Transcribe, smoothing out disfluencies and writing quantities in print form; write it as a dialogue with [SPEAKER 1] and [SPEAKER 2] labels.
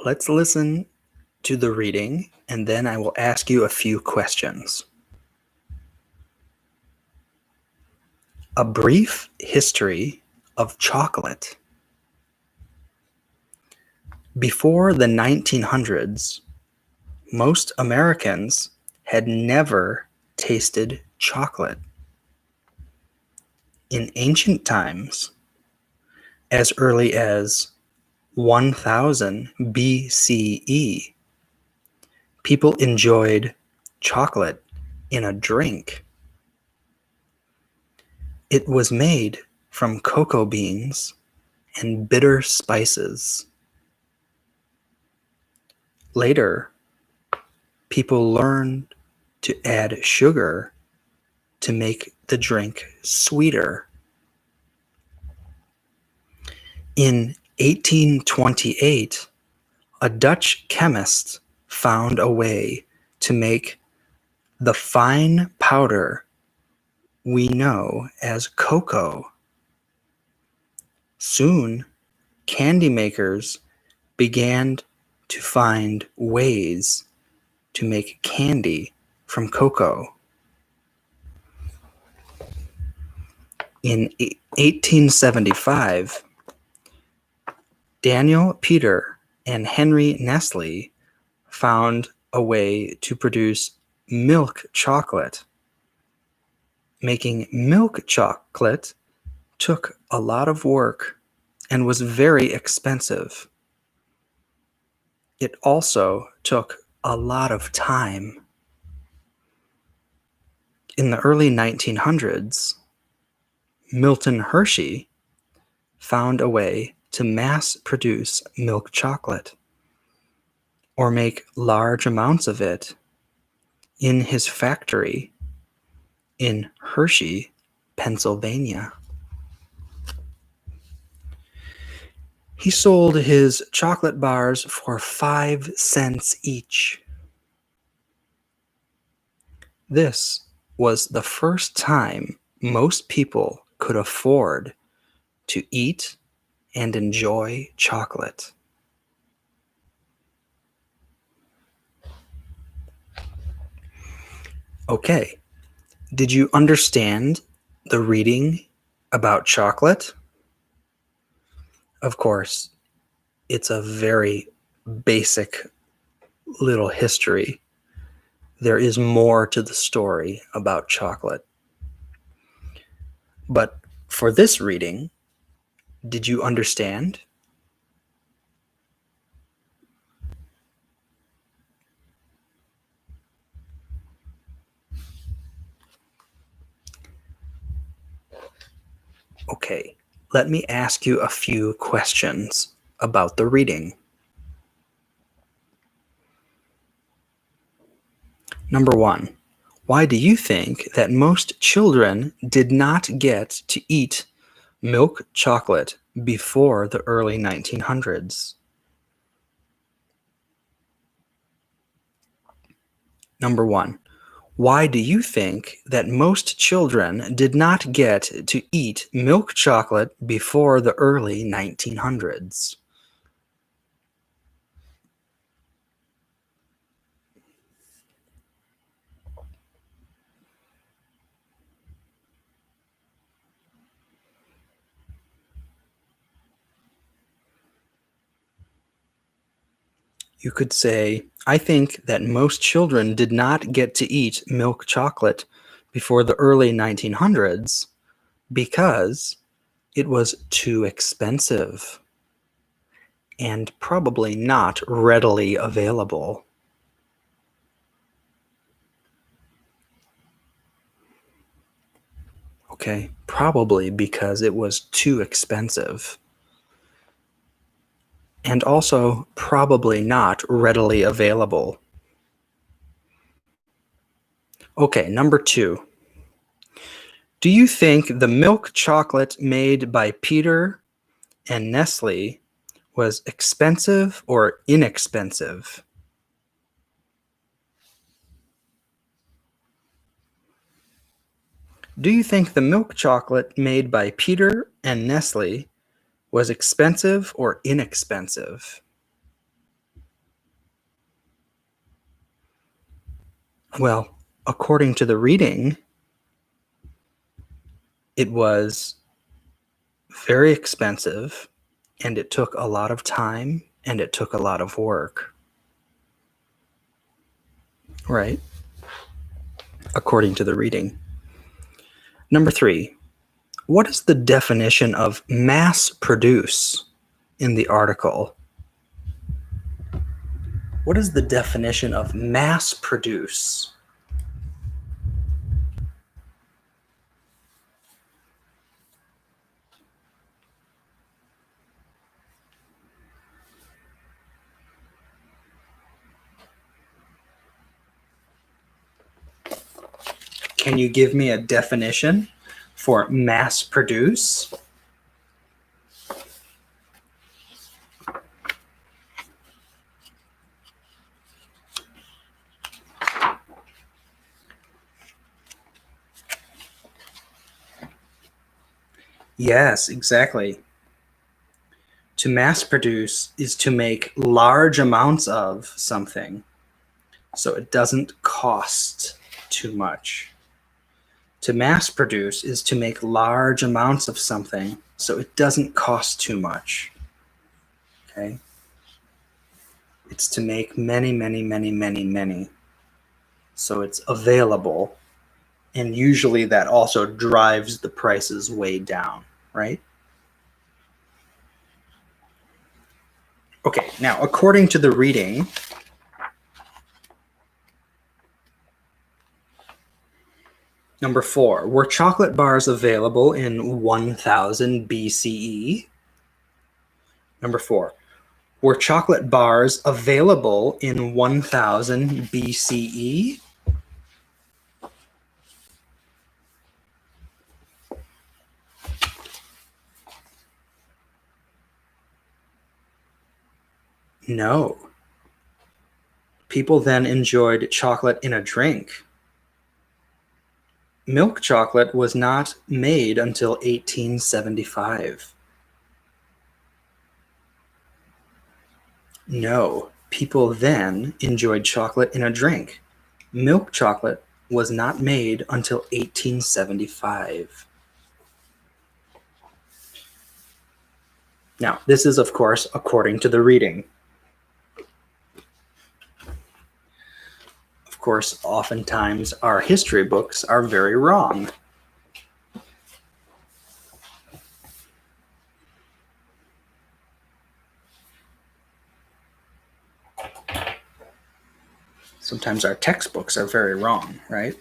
[SPEAKER 1] Let's listen to the reading, and then I will ask you a few questions. A brief history of chocolate. Before the 1900s, most Americans had never tasted chocolate. In ancient times, as early as 1000 BCE, people enjoyed chocolate in a drink. It was made from cocoa beans and bitter spices. Later, people learned to add sugar to make the drink sweeter. In 1828, a Dutch chemist found a way to make the fine powder we know as cocoa. Soon, candy makers began to find ways to make candy from cocoa. In 1875, Daniel Peter and Henry Nestle found a way to produce milk chocolate. Making milk chocolate took a lot of work and was very expensive. It also took a lot of time. In the early 1900s, Milton Hershey found a way to mass produce milk chocolate, or make large amounts of it, in his factory in Hershey, Pennsylvania. He sold his chocolate bars for 5 cents each. This was the first time most people could afford to eat and enjoy chocolate. Okay, did you understand the reading about chocolate? Of course, it's a very basic little history. There is more to the story about chocolate. But for this reading, did you understand? Okay, let me ask you a few questions about the reading. Number 1, why do you think that most children did not get to eat milk chocolate before the early 1900s? Number 1, why do you think that most children did not get to eat milk chocolate before the early 1900s? You could say, I think that most children did not get to eat milk chocolate before the early 1900s because it was too expensive and probably not readily available. Okay, probably because it was too expensive. And also probably not readily available. Okay, number 2. Do you think the milk chocolate made by Peter and Nestle was expensive or inexpensive? Do you think the milk chocolate made by Peter and Nestle was expensive or inexpensive? Well, according to the reading, it was very expensive, and it took a lot of time, and it took a lot of work. Right? According to the reading. Number 3, what is the definition of mass produce in the article? What is the definition of mass produce? Can you give me a definition for mass produce? Yes, exactly. To mass produce is to make large amounts of something, so it doesn't cost too much. To mass produce is to make large amounts of something, so it doesn't cost too much. Okay? It's to make many, many, many, many, many. So it's available, and usually that also drives the prices way down, right? Okay, now according to the reading, number 4, were chocolate bars available in 1000 BCE? Number 4, were chocolate bars available in 1000 BCE? No. People then enjoyed chocolate in a drink. Milk chocolate was not made until 1875. No, people then enjoyed chocolate in a drink. Milk chocolate was not made until 1875. Now, this is, of course, according to the reading. Of course, oftentimes our history books are very wrong. Sometimes our textbooks are very wrong, right?